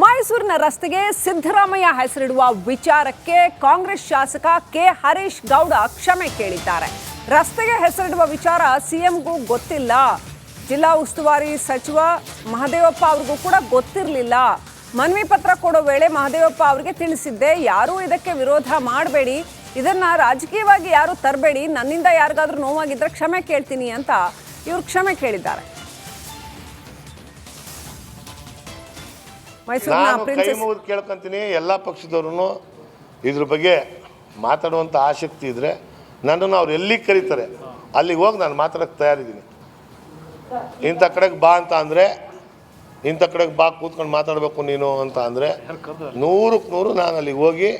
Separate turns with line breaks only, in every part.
ಮೈಸೂರಿನ ರಸ್ತೆಗೆ ಸಿದ್ದರಾಮಯ್ಯ ಹೆಸರಿಡುವ ವಿಚಾರಕ್ಕೆ ಕಾಂಗ್ರೆಸ್ ಶಾಸಕ ಕೆ ಹರೀಶ್ ಗೌಡ ಕ್ಷಮೆ ಕೇಳಿದ್ದಾರೆ. ರಸ್ತೆಗೆ ಹೆಸರಿಡುವ ವಿಚಾರ ಸಿಎಂಗೂ ಗೊತ್ತಿಲ್ಲ, ಜಿಲ್ಲಾ ಉಸ್ತುವಾರಿ ಸಚಿವ ಮಹದೇವಪ್ಪ ಅವರಿಗೂ ಕೂಡ ಗೊತ್ತಿರಲಿಲ್ಲ. ಮನವಿ ಪತ್ರ ಕೊಡೋ ವೇಳೆ ಮಹದೇವಪ್ಪ ಅವರಿಗೆ ತಿಳಿಸಿದ್ದೆ, ಯಾರೂ ಇದಕ್ಕೆ ವಿರೋಧ ಮಾಡಬೇಡಿ, ಇದನ್ನ ರಾಜಕೀಯವಾಗಿ ಯಾರು ತರಬೇಡಿ, ನನ್ನಿಂದ ಯಾರಿಗಾದ್ರೂ ನೋವಾಗಿದ್ರೆ ಕ್ಷಮೆ ಕೇಳ್ತೀನಿ ಅಂತ ಇವರು ಕ್ಷಮೆ ಕೇಳಿದ್ದಾರೆ.
ನಾನು ಕೈ ಮುಗಿದು ಕೇಳ್ಕೊಂತೀನಿ, ಎಲ್ಲ ಪಕ್ಷದವ್ರು ಇದ್ರ ಬಗ್ಗೆ ಮಾತಾಡುವಂಥ ಆಸಕ್ತಿ ಇದ್ದರೆ ನನ್ನನ್ನು ಅವ್ರು ಎಲ್ಲಿಗೆ ಕರೀತಾರೆ ಅಲ್ಲಿಗೆ ಹೋಗಿ ನಾನು ಮಾತಾಡೋಕ್ಕೆ ತಯಾರಿದ್ದೀನಿ. ಇಂಥ ಕಡೆಗೆ ಬಾ ಅಂತ ಅಂದರೆ, ಇಂಥ ಕಡೆಗೆ ಬಾ ಕೂತ್ಕೊಂಡು ಮಾತಾಡಬೇಕು ನೀನು ಅಂತ ಅಂದರೆ 100ಕ್ಕೆ 100 ನಾನು ಅಲ್ಲಿಗೆ ಹೋಗಿ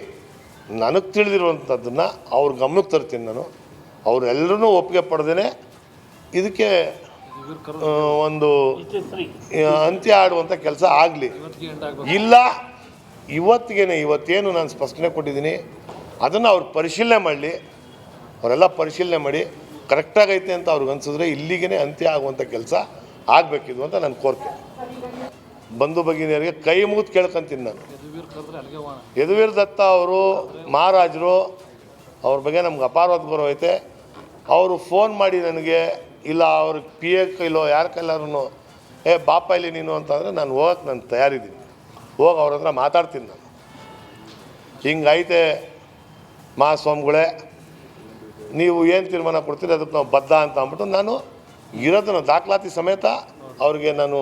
ನನಗೆ ತಿಳಿದಿರುವಂಥದ್ದನ್ನು ಅವ್ರ ಗಮನಕ್ಕೆ ತರ್ತೀನಿ. ನಾನು ಅವರೆಲ್ಲರೂ ಒಪ್ಪಿಗೆ ಪಡೆದೇ ಇದಕ್ಕೆ ಒಂದು ಅಂತ್ಯ ಆಡುವಂಥ ಕೆಲಸ ಆಗಲಿ. ಇಲ್ಲ, ಇವತ್ತೇನು ನಾನು ಸ್ಪಷ್ಟನೆ ಕೊಟ್ಟಿದ್ದೀನಿ ಅದನ್ನು ಅವ್ರು ಪರಿಶೀಲನೆ ಮಾಡಲಿ. ಅವರೆಲ್ಲ ಪರಿಶೀಲನೆ ಮಾಡಿ ಕರೆಕ್ಟಾಗೈತೆ ಅಂತ ಅವ್ರಿಗೆ ಅನಿಸಿದ್ರೆ ಇಲ್ಲಿಗೇ ಅಂತ್ಯ ಆಗುವಂಥ ಕೆಲಸ ಆಗಬೇಕಿದು ಅಂತ ನನ್ನ ಕೋರಿಕೆ. ಬಂಧು ಭಗಿನಿಯರಿಗೆ ಕೈ ಮುಗಿದು ಕೇಳ್ಕೊಂತೀನಿ ನಾನು. ಯದುವೀರ್ ದತ್ತ ಅವರು ಮಹಾರಾಜರು, ಅವ್ರ ಬಗ್ಗೆ ನಮ್ಗೆ ಅಪಾರವಾದ ಗೌರವ ಐತೆ. ಅವರು ಫೋನ್ ಮಾಡಿ ನನಗೆ, ಇಲ್ಲ ಅವ್ರ ಪಿ ಎ ಕೈಲೋ ಯಾರ ಕೈಲಾರು ಬಾಪ ಇಲ್ಲಿ ನೀನು ಅಂತಂದರೆ ನಾನು ಹೋಗಕ್ಕೆ ನಾನು ತಯಾರಿದ್ದೀನಿ. ಹೋಗಿ ಅವ್ರ ಹತ್ರ ಮಾತಾಡ್ತೀನಿ ನಾನು. ಹಿಂಗೈತೆ ಮಹಾಸ್ವಾಮಿಗಳೇ, ನೀವು ಏನು ತೀರ್ಮಾನ ಕೊಡ್ತೀರಿ ಅದಕ್ಕೆ ನಾವು ಬದ್ಧ ಅಂತ ಅಂದ್ಬಿಟ್ಟು ನಾನು ಇರೋದನ್ನು ದಾಖಲಾತಿ ಸಮೇತ ಅವ್ರಿಗೆ ನಾನು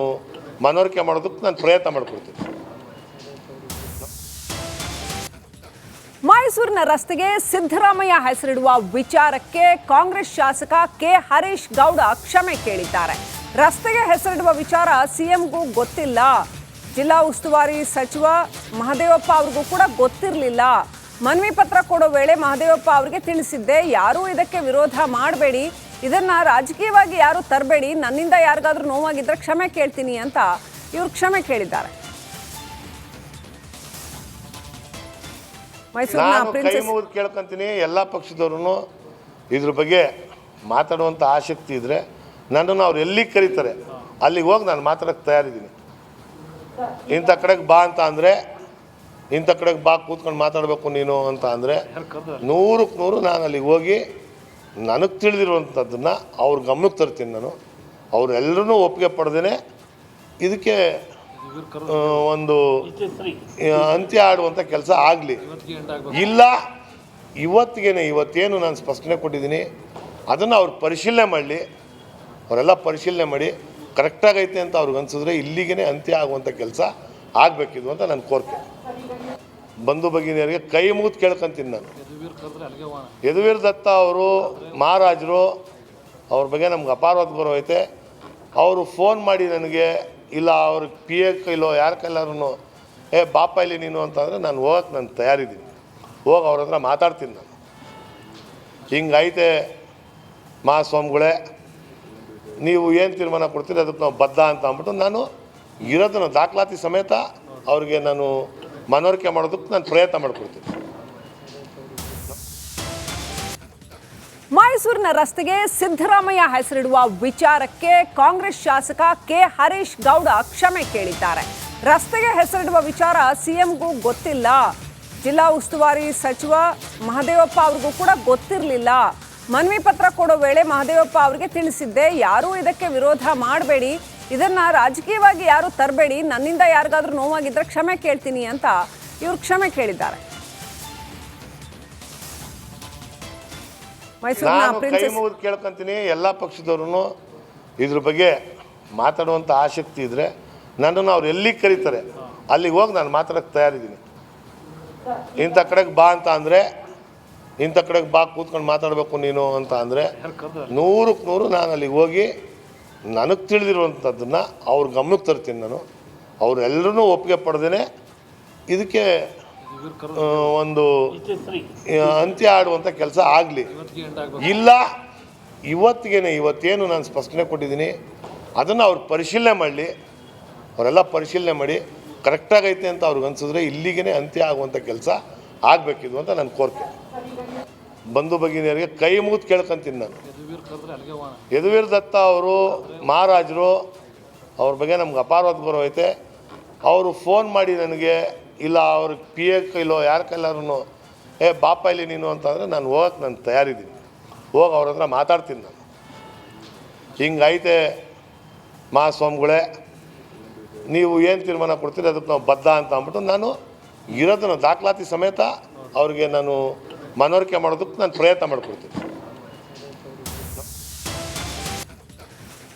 ಮನವರಿಕೆ ಮಾಡೋದಕ್ಕೆ ನಾನು ಪ್ರಯತ್ನ ಮಾಡ್ಕೊಡ್ತೀನಿ.
ಮೈಸೂರಿನ ರಸ್ತೆಗೆ ಸಿದ್ದರಾಮಯ್ಯ ಹೆಸರಿಡುವ ವಿಚಾರಕ್ಕೆ ಕಾಂಗ್ರೆಸ್ ಶಾಸಕ ಕೆ ಹರೀಶ್ ಗೌಡ ಕ್ಷಮೆ ಕೇಳಿದ್ದಾರೆ. ರಸ್ತೆಗೆ ಹೆಸರಿಡುವ ವಿಚಾರ ಸಿಎಂಗೂ ಗೊತ್ತಿಲ್ಲ, ಜಿಲ್ಲಾ ಉಸ್ತುವಾರಿ ಸಚಿವ ಮಹದೇವಪ್ಪ ಅವರಿಗೂ ಕೂಡ ಗೊತ್ತಿರಲಿಲ್ಲ. ಮನವಿ ಪತ್ರ ಕೊಡೋ ವೇಳೆ ಮಹದೇವಪ್ಪ ಅವರಿಗೆ ತಿಳಿಸಿದ್ದೆ, ಯಾರೂ ಇದಕ್ಕೆ ವಿರೋಧ ಮಾಡಬೇಡಿ, ಇದನ್ನ ರಾಜಕೀಯವಾಗಿ ಯಾರು ತರಬೇಡಿ, ನನ್ನಿಂದ ಯಾರಿಗಾದ್ರೂ ನೋವಾಗಿದ್ರೆ ಕ್ಷಮೆ ಕೇಳ್ತೀನಿ ಅಂತ ಇವರು ಕ್ಷಮೆ ಕೇಳಿದ್ದಾರೆ.
ನಾನು ಕೈ ಮುಗಿದು ಕೇಳ್ಕೊಂತೀನಿ, ಎಲ್ಲ ಪಕ್ಷದವ್ರು ಇದ್ರ ಬಗ್ಗೆ ಮಾತಾಡುವಂಥ ಆಸಕ್ತಿ ಇದ್ದರೆ ನನ್ನನ್ನು ಅವ್ರು ಎಲ್ಲಿಗೆ ಕರೀತಾರೆ ಅಲ್ಲಿಗೆ ಹೋಗಿ ನಾನು ಮಾತಾಡೋಕ್ಕೆ ತಯಾರಿದ್ದೀನಿ. ಇಂಥ ಕಡೆಗೆ ಬಾ ಅಂತ ಅಂದರೆ, ಇಂಥ ಕಡೆಗೆ ಬಾ ಕೂತ್ಕೊಂಡು ಮಾತಾಡಬೇಕು ನೀನು ಅಂತ ಅಂದರೆ 100ಕ್ಕೆ 100 ನಾನು ಅಲ್ಲಿಗೆ ಹೋಗಿ ನನಗೆ ತಿಳಿದಿರುವಂಥದ್ದನ್ನು ಅವ್ರ ಗಮನಕ್ಕೆ ತರ್ತೀನಿ. ನಾನು ಅವರೆಲ್ಲರೂ ಒಪ್ಪಿಗೆ ಪಡೆದೇ ಇದಕ್ಕೆ ಒಂದು ಅಂತ್ಯ ಆಡುವಂಥ ಕೆಲಸ ಆಗಲಿ. ಇಲ್ಲ, ಇವತ್ತೇನು ನಾನು ಸ್ಪಷ್ಟನೆ ಕೊಟ್ಟಿದ್ದೀನಿ ಅದನ್ನು ಅವ್ರು ಪರಿಶೀಲನೆ ಮಾಡಲಿ. ಅವರೆಲ್ಲ ಪರಿಶೀಲನೆ ಮಾಡಿ ಕರೆಕ್ಟಾಗೈತೆ ಅಂತ ಅವ್ರಿಗೆ ಅನಿಸಿದ್ರೆ ಇಲ್ಲಿಗೇ ಅಂತ್ಯ ಆಗುವಂಥ ಕೆಲಸ ಆಗಬೇಕಿದು ಅಂತ ನನ್ನ ಕೋರಿಕೆ. ಬಂಧು ಭಗಿನಿಯರಿಗೆ ಕೈ ಮುಗಿದು ಕೇಳ್ಕೊಂತೀನಿ ನಾನು. ಯದುವೀರ್ ದತ್ತ ಅವರು ಮಹಾರಾಜರು, ಅವ್ರ ಬಗ್ಗೆ ನಮ್ಗೆ ಅಪಾರವಾದ ಗೌರವ ಐತೆ. ಅವರು ಫೋನ್ ಮಾಡಿ ನನಗೆ, ಇಲ್ಲ ಅವ್ರ ಪಿ ಎ ಕೈಲೋ ಯಾರ ಕೈಲಾರು ಬಾಪ ಇಲ್ಲಿ ನೀನು ಅಂತಂದರೆ ನಾನು ಹೋಗಕ್ಕೆ ನಾನು ತಯಾರಿದ್ದೀನಿ. ಹೋಗಿ ಅವ್ರ ಹತ್ರ ಮಾತಾಡ್ತೀನಿ ನಾನು. ಹಿಂಗೈತೆ ಮಹಾಸ್ವಾಮಿಗಳೇ, ನೀವು ಏನು ತೀರ್ಮಾನ ಕೊಡ್ತೀರಿ ಅದಕ್ಕೆ ನಾವು ಬದ್ಧ ಅಂತ ಅಂದ್ಬಿಟ್ಟು ನಾನು ಇರೋದನ್ನು ದಾಖಲಾತಿ ಸಮೇತ ಅವ್ರಿಗೆ ನಾನು ಮನವರಿಕೆ ಮಾಡೋದಕ್ಕೆ ನಾನು ಪ್ರಯತ್ನ ಮಾಡ್ಕೊಡ್ತೀನಿ.
ಮೈಸೂರಿನ ರಸ್ತೆಗೆ ಸಿದ್ದರಾಮಯ್ಯ ಹೆಸರಿಡುವ ವಿಚಾರಕ್ಕೆ ಕಾಂಗ್ರೆಸ್ ಶಾಸಕ ಕೆ ಹರೀಶ್ ಗೌಡ ಕ್ಷಮೆ ಕೇಳಿದ್ದಾರೆ. ರಸ್ತೆಗೆ ಹೆಸರಿಡುವ ವಿಚಾರ ಸಿಎಂಗೂ ಗೊತ್ತಿಲ್ಲ, ಜಿಲ್ಲಾ ಉಸ್ತುವಾರಿ ಸಚಿವ ಮಹದೇವಪ್ಪ ಅವರಿಗೂ ಕೂಡ ಗೊತ್ತಿರಲಿಲ್ಲ. ಮನವಿ ಪತ್ರ ಕೊಡೋ ವೇಳೆ ಮಹದೇವಪ್ಪ ಅವರಿಗೆ ತಿಳಿಸಿದ್ದೆ, ಯಾರೂ ಇದಕ್ಕೆ ವಿರೋಧ ಮಾಡಬೇಡಿ, ಇದನ್ನ ರಾಜಕೀಯವಾಗಿ ಯಾರು ತರಬೇಡಿ, ನನ್ನಿಂದ ಯಾರಿಗಾದ್ರೂ ನೋವಾಗಿದ್ರೆ ಕ್ಷಮೆ ಕೇಳ್ತೀನಿ ಅಂತ ಇವರು ಕ್ಷಮೆ ಕೇಳಿದ್ದಾರೆ.
ನಾನು ಕೈ ಮುಗಿದು ಕೇಳ್ಕೊಂತೀನಿ, ಎಲ್ಲ ಪಕ್ಷದವ್ರು ಇದ್ರ ಬಗ್ಗೆ ಮಾತಾಡುವಂಥ ಆಸಕ್ತಿ ಇದ್ದರೆ ನನ್ನನ್ನು ಅವ್ರು ಎಲ್ಲಿಗೆ ಕರೀತಾರೆ ಅಲ್ಲಿಗೆ ಹೋಗಿ ನಾನು ಮಾತಾಡೋಕ್ಕೆ ತಯಾರಿದ್ದೀನಿ. ಇಂಥ ಕಡೆಗೆ ಬಾ ಅಂತ ಅಂದರೆ, ಇಂಥ ಕಡೆಗೆ ಬಾ ಕೂತ್ಕೊಂಡು ಮಾತಾಡಬೇಕು ನೀನು ಅಂತ ಅಂದರೆ 100ಕ್ಕೆ 100 ನಾನು ಅಲ್ಲಿಗೆ ಹೋಗಿ ನನಗೆ ತಿಳಿದಿರುವಂಥದ್ದನ್ನು ಅವ್ರ ಗಮನಕ್ಕೆ ತರ್ತೀನಿ. ನಾನು ಅವರೆಲ್ಲರೂ ಒಪ್ಪಿಗೆ ಪಡೆದೇ ಇದಕ್ಕೆ ಒಂದು ಅಂತ್ಯ ಆಡುವಂಥ ಕೆಲಸ ಆಗಲಿ. ಇಲ್ಲ, ಇವತ್ತೇನು ನಾನು ಸ್ಪಷ್ಟನೆ ಕೊಟ್ಟಿದ್ದೀನಿ ಅದನ್ನು ಅವ್ರು ಪರಿಶೀಲನೆ ಮಾಡಲಿ. ಅವರೆಲ್ಲ ಪರಿಶೀಲನೆ ಮಾಡಿ ಕರೆಕ್ಟಾಗೈತೆ ಅಂತ ಅವ್ರಿಗೆ ಅನಿಸಿದ್ರೆ ಇಲ್ಲಿಗೇ ಅಂತ್ಯ ಆಗುವಂಥ ಕೆಲಸ ಆಗಬೇಕಿದು ಅಂತ ನನ್ನ ಕೋರಿಕೆ. ಬಂಧು ಭಗಿನಿಯರಿಗೆ ಕೈ ಮುಗಿದು ಕೇಳ್ಕೊಂತೀನಿ ನಾನು. ಯದುವೀರ್ ದತ್ತ ಅವರು ಮಹಾರಾಜರು, ಅವ್ರ ಬಗ್ಗೆ ನಮ್ಗೆ ಅಪಾರವಾದ ಗೌರವ ಐತೆ. ಅವರು ಫೋನ್ ಮಾಡಿ ನನಗೆ ಇಲ್ಲ ಅವ್ರ ಪಿ ಎ ಕೈಲೋ ಯಾರ ಕೈಲಾರು ಬಾಪ ಇಲ್ಲಿ ನೀನು ಅಂತಂದರೆ ನಾನು ಹೋಗಕ್ಕೆ ನಾನು ತಯಾರಿದ್ದೀನಿ, ಹೋಗಿ ಅವ್ರ ಹತ್ರ ಮಾತಾಡ್ತೀನಿ. ನಾನು ಹಿಂಗೈತೆ ಮಹಾಸ್ವಾಮಿಗಳೇ, ನೀವು ಏನು ತೀರ್ಮಾನ ಕೊಡ್ತೀರಿ ಅದಕ್ಕೆ ನಾವು ಬದ್ಧ ಅಂತ ಅಂದ್ಬಿಟ್ಟು ನಾನು ಇರೋದನ್ನು ದಾಖಲಾತಿ ಸಮೇತ ಅವ್ರಿಗೆ ನಾನು ಮನವರಿಕೆ ಮಾಡೋದಕ್ಕೆ ನಾನು ಪ್ರಯತ್ನ ಮಾಡ್ಕೊಡ್ತೀನಿ.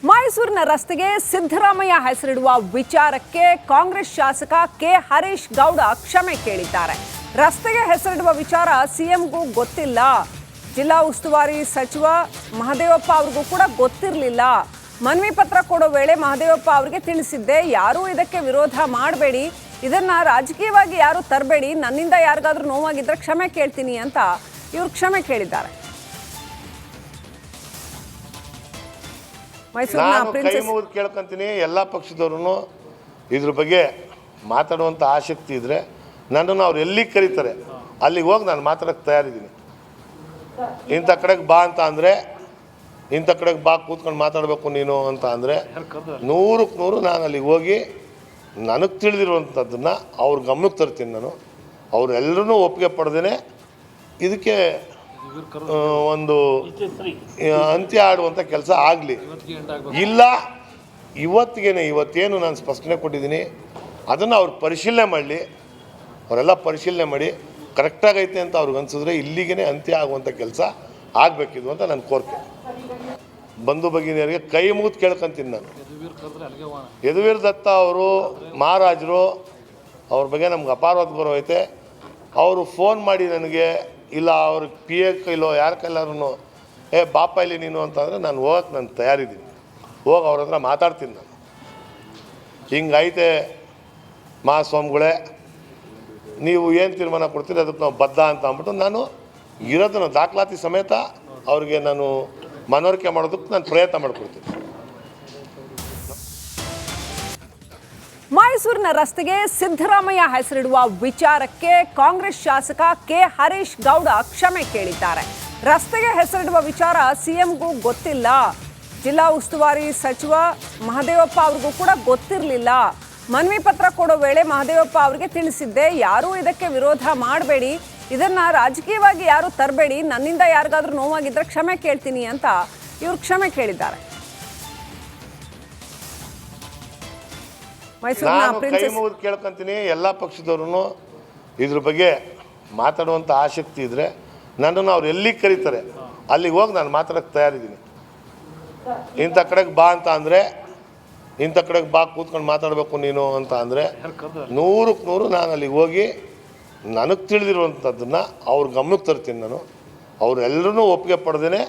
ಮೈಸೂರಿನ ರಸ್ತೆಗೆ ಸಿದ್ದರಾಮಯ್ಯ ಹೆಸರಿಡುವ ವಿಚಾರಕ್ಕೆ ಕಾಂಗ್ರೆಸ್ ಶಾಸಕ ಕೆ ಹರೀಶ್ ಗೌಡ ಕ್ಷಮೆ ಕೇಳಿದ್ದಾರೆ. ರಸ್ತೆಗೆ ಹೆಸರಿಡುವ ವಿಚಾರ ಸಿಎಂಗೂ ಗೊತ್ತಿಲ್ಲ, ಜಿಲ್ಲಾ ಉಸ್ತುವಾರಿ ಸಚಿವ ಮಹದೇವಪ್ಪ ಅವ್ರಿಗೂ ಕೂಡ ಗೊತ್ತಿರಲಿಲ್ಲ. ಮನವಿ ಪತ್ರ ಕೊಡೋ ವೇಳೆ ಮಹದೇವಪ್ಪ ಅವರಿಗೆ ತಿಳಿಸಿದ್ದೆ, ಯಾರೂ ಇದಕ್ಕೆ ವಿರೋಧ ಮಾಡಬೇಡಿ, ಇದನ್ನ ರಾಜಕೀಯವಾಗಿ ಯಾರು ತರಬೇಡಿ, ನನ್ನಿಂದ ಯಾರಿಗಾದ್ರೂ ನೋವಾಗಿದ್ರೆ ಕ್ಷಮೆ ಕೇಳ್ತೀನಿ ಅಂತ ಇವರು ಕ್ಷಮೆ ಕೇಳಿದ್ದಾರೆ.
ನಾನು ಕೈ ಮುಗಿದು ಕೇಳ್ಕೊಂತೀನಿ, ಎಲ್ಲ ಪಕ್ಷದವ್ರು ಇದ್ರ ಬಗ್ಗೆ ಮಾತಾಡುವಂಥ ಆಸಕ್ತಿ ಇದ್ದರೆ ನನ್ನನ್ನು ಅವ್ರು ಎಲ್ಲಿಗೆ ಕರೀತಾರೆ ಅಲ್ಲಿಗೆ ಹೋಗಿ ನಾನು ಮಾತಾಡೋಕ್ಕೆ ತಯಾರಿದ್ದೀನಿ. ಇಂಥ ಕಡೆಗೆ ಬಾ ಅಂತ ಅಂದರೆ, ಇಂಥ ಕಡೆಗೆ ಬಾ ಕೂತ್ಕೊಂಡು ಮಾತಾಡಬೇಕು ನೀನು ಅಂತ ಅಂದರೆ 100ಕ್ಕೆ 100 ನಾನು ಅಲ್ಲಿಗೆ ಹೋಗಿ ನನಗೆ ತಿಳಿದಿರುವಂಥದ್ದನ್ನು ಅವ್ರ ಗಮನಕ್ಕೆ ತರ್ತೀನಿ. ನಾನು ಅವರೆಲ್ಲರೂ ಒಪ್ಪಿಗೆ ಪಡೆದೇನೆ ಇದಕ್ಕೆ ಒಂದು ಅಂತ್ಯ ಆಡುವಂಥ ಕೆಲಸ ಆಗಲಿ. ಇಲ್ಲ ಇವತ್ತೇನು ನಾನು ಸ್ಪಷ್ಟನೆ ಕೊಟ್ಟಿದ್ದೀನಿ ಅದನ್ನು ಅವ್ರು ಪರಿಶೀಲನೆ ಮಾಡಲಿ, ಅವರೆಲ್ಲ ಪರಿಶೀಲನೆ ಮಾಡಿ ಕರೆಕ್ಟಾಗೈತೆ ಅಂತ ಅವ್ರಿಗೆ ಅನಿಸಿದ್ರೆ ಇಲ್ಲಿಗೆ ಅಂತ್ಯ ಆಗುವಂಥ ಕೆಲಸ ಆಗಬೇಕಿದು ಅಂತ ನನ್ನ ಕೋರಿಕೆ. ಬಂಧು ಭಗಿನಿಯರಿಗೆ ಕೈ ಮುಗಿದು ಕೇಳ್ಕೊಂತೀನಿ ನಾನು. ಯದುವೀರ್ ದತ್ತ ಅವರು ಮಹಾರಾಜರು, ಅವ್ರ ಬಗ್ಗೆ ನಮ್ಗೆ ಅಪಾರವಾದ ಗೌರವ ಐತೆ. ಅವರು ಫೋನ್ ಮಾಡಿ ನನಗೆ ಇಲ್ಲ ಅವ್ರ ಪಿ ಎ ಕೈಲೋ ಯಾರ ಕೈಲಾರು ಬಾಪ ಇಲ್ಲಿ ನೀನು ಅಂತಂದರೆ ನಾನು ಹೋಗಕ್ಕೆ ನಾನು ತಯಾರಿದ್ದೀನಿ, ಹೋಗಿ ಅವ್ರ ಹತ್ರ ಮಾತಾಡ್ತೀನಿ. ನಾನು ಹಿಂಗೈತೆ ಮಹಾಸ್ವಾಮಿಗಳೇ, ನೀವು ಏನು ತೀರ್ಮಾನ ಕೊಡ್ತೀರಿ ಅದಕ್ಕೆ ನಾವು ಬದ್ಧ ಅಂತ ಅಂದ್ಬಿಟ್ಟು ನಾನು ಇರೋದನ್ನು ದಾಖಲಾತಿ ಸಮೇತ ಅವ್ರಿಗೆ ನಾನು ಮನವರಿಕೆ ಮಾಡೋದಕ್ಕೆ ನಾನು ಪ್ರಯತ್ನ ಮಾಡ್ಕೊಡ್ತೀನಿ.
ಮೈಸೂರಿನ ರಸ್ತೆಗೆ ಸಿದ್ದರಾಮಯ್ಯ ಹೆಸರಿಡುವ ವಿಚಾರಕ್ಕೆ ಕಾಂಗ್ರೆಸ್ ಶಾಸಕ ಕೆ ಹರೀಶ್ ಗೌಡ ಕ್ಷಮೆ ಕೇಳಿದ್ದಾರೆ. ರಸ್ತೆಗೆ ಹೆಸರಿಡುವ ವಿಚಾರ ಸಿಎಂಗೂ ಗೊತ್ತಿಲ್ಲ, ಜಿಲ್ಲಾ ಉಸ್ತುವಾರಿ ಸಚಿವ ಮಹದೇವಪ್ಪ ಅವ್ರಿಗೂ ಕೂಡ ಗೊತ್ತಿರಲಿಲ್ಲ. ಮನವಿ ಪತ್ರ ಕೊಡೋ ವೇಳೆ ಮಹದೇವಪ್ಪ ಅವರಿಗೆ ತಿಳಿಸಿದ್ದೆ, ಯಾರೂ ಇದಕ್ಕೆ ವಿರೋಧ ಮಾಡಬೇಡಿ, ಇದನ್ನ ರಾಜಕೀಯವಾಗಿ ಯಾರು ತರಬೇಡಿ, ನನ್ನಿಂದ ಯಾರಿಗಾದ್ರೂ ನೋವಾಗಿದ್ರೆ ಕ್ಷಮೆ ಕೇಳ್ತೀನಿ ಅಂತ ಇವರು ಕ್ಷಮೆ ಕೇಳಿದ್ದಾರೆ.
ನಾನು ಕೈ ಮುಗಿದು ಕೇಳ್ಕೊಂತೀನಿ, ಎಲ್ಲ ಪಕ್ಷದವ್ರು ಇದ್ರ ಬಗ್ಗೆ ಮಾತಾಡುವಂಥ ಆಸಕ್ತಿ ಇದ್ದರೆ ನನ್ನನ್ನು ಅವ್ರು ಎಲ್ಲಿಗೆ ಕರೀತಾರೆ ಅಲ್ಲಿಗೆ ಹೋಗಿ ನಾನು ಮಾತಾಡೋಕ್ಕೆ ತಯಾರಿದ್ದೀನಿ. ಇಂಥ ಕಡೆಗೆ ಬಾ ಅಂತ ಅಂದರೆ, ಇಂಥ ಕಡೆಗೆ ಬಾ ಕೂತ್ಕೊಂಡು ಮಾತಾಡಬೇಕು ನೀನು ಅಂತ ಅಂದರೆ 100ಕ್ಕೆ 100 ನಾನು ಅಲ್ಲಿಗೆ ಹೋಗಿ ನನಗೆ ತಿಳಿದಿರುವಂಥದ್ದನ್ನು ಅವ್ರ ಗಮನಕ್ಕೆ ತರ್ತೀನಿ. ನಾನು ಅವರೆಲ್ಲರೂ ಒಪ್ಪಿಗೆ ಪಡೆದೇನೆ